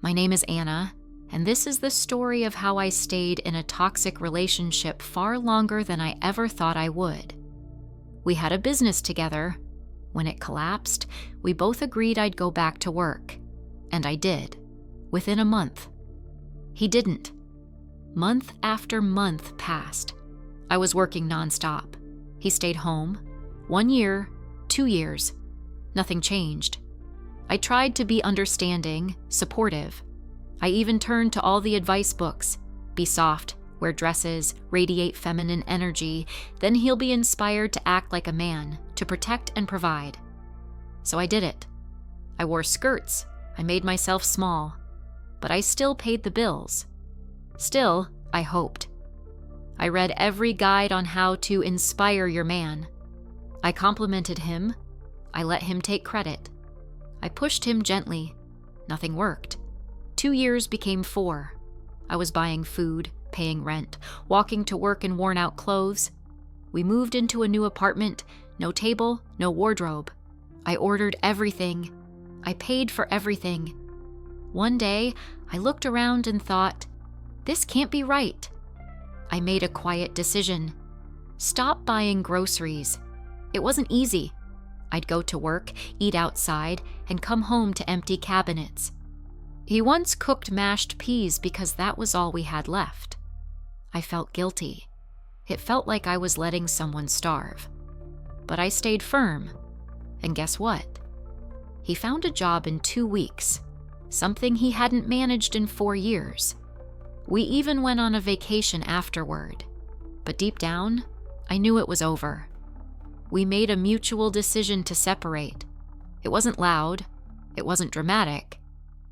My name is Anna, and this is the story of how I stayed in a toxic relationship far longer than I ever thought I would. We had a business together. When it collapsed, we both agreed I'd go back to work. And I did, within a month. He didn't. Month after month passed. I was working nonstop. He stayed home. 1 year, 2 years. Nothing changed. I tried to be understanding, supportive. I even turned to all the advice books. Be soft, wear dresses, radiate feminine energy, then he'll be inspired to act like a man, to protect and provide. So I did it. I wore skirts, I made myself small, but I still paid the bills. Still, I hoped. I read every guide on how to inspire your man. I complimented him. I let him take credit. I pushed him gently. Nothing worked. 2 years became 4. I was buying food, paying rent, walking to work in worn-out clothes. We moved into a new apartment, no table, no wardrobe. I ordered everything. I paid for everything. One day, I looked around and thought, this can't be right. I made a quiet decision. Stop buying groceries. It wasn't easy. I'd go to work, eat outside, and come home to empty cabinets. He once cooked mashed peas because that was all we had left. I felt guilty. It felt like I was letting someone starve. But I stayed firm. And guess what? He found a job in 2 weeks, something he hadn't managed in 4 years. We even went on a vacation afterward. But deep down, I knew it was over. We made a mutual decision to separate. It wasn't loud, it wasn't dramatic,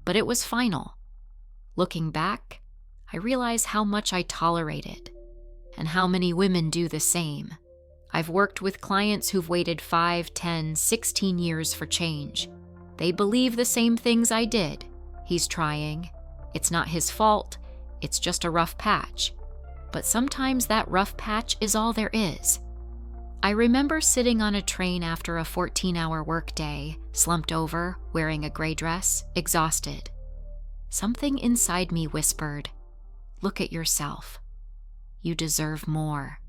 but it was final. Looking back, I realize how much I tolerated, and how many women do the same. I've worked with clients who've waited 5, 10, 16 years for change. They believe the same things I did. He's trying. It's not his fault. It's just a rough patch. But sometimes that rough patch is all there is. I remember sitting on a train after a 14-hour workday, slumped over, wearing a gray dress, exhausted. Something inside me whispered, "Look at yourself. You deserve more."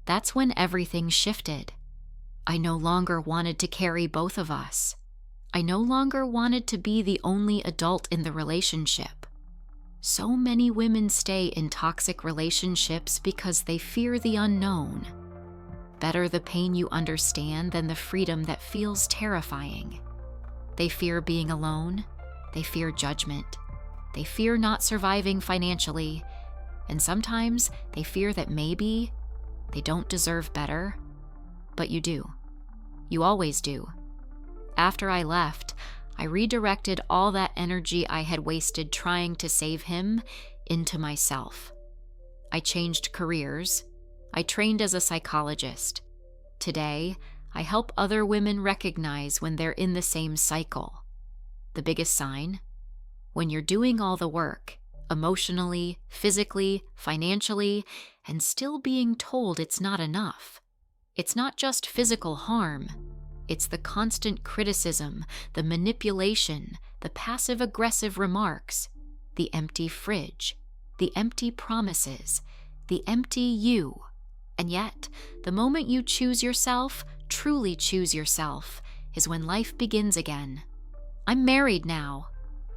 That's when everything shifted. I no longer wanted to carry both of us. I no longer wanted to be the only adult in the relationship. So many women stay in toxic relationships because they fear the unknown. Better the pain you understand than the freedom that feels terrifying. They fear being alone. They fear judgment. They fear not surviving financially. And sometimes they fear that maybe they don't deserve better. But you do. You always do. After I left, I redirected all that energy I had wasted trying to save him into myself. I changed careers. I trained as a psychologist. Today, I help other women recognize when they're in the same cycle. The biggest sign? When you're doing all the work, emotionally, physically, financially, and still being told it's not enough. It's not just physical harm. It's the constant criticism, the manipulation, the passive-aggressive remarks, the empty fridge, the empty promises, the empty you. And yet, the moment you choose yourself, truly choose yourself, is when life begins again. I'm married now,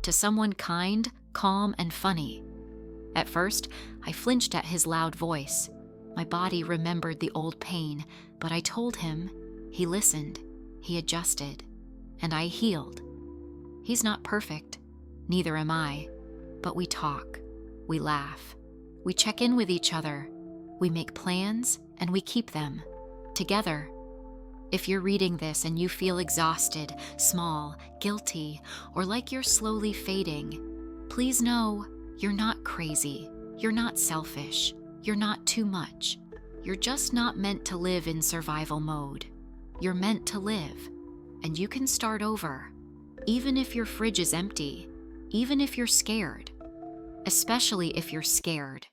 to someone kind, calm, and funny. At first, I flinched at his loud voice. My body remembered the old pain, but I told him. He listened. He adjusted. And I healed. He's not perfect. Neither am I. But we talk. We laugh. We check in with each other. We make plans, and we keep them. Together. If you're reading this and you feel exhausted, small, guilty, or like you're slowly fading, please know you're not crazy. You're not selfish. You're not too much. You're just not meant to live in survival mode. You're meant to live. And you can start over. Even if your fridge is empty. Even if you're scared. Especially if you're scared.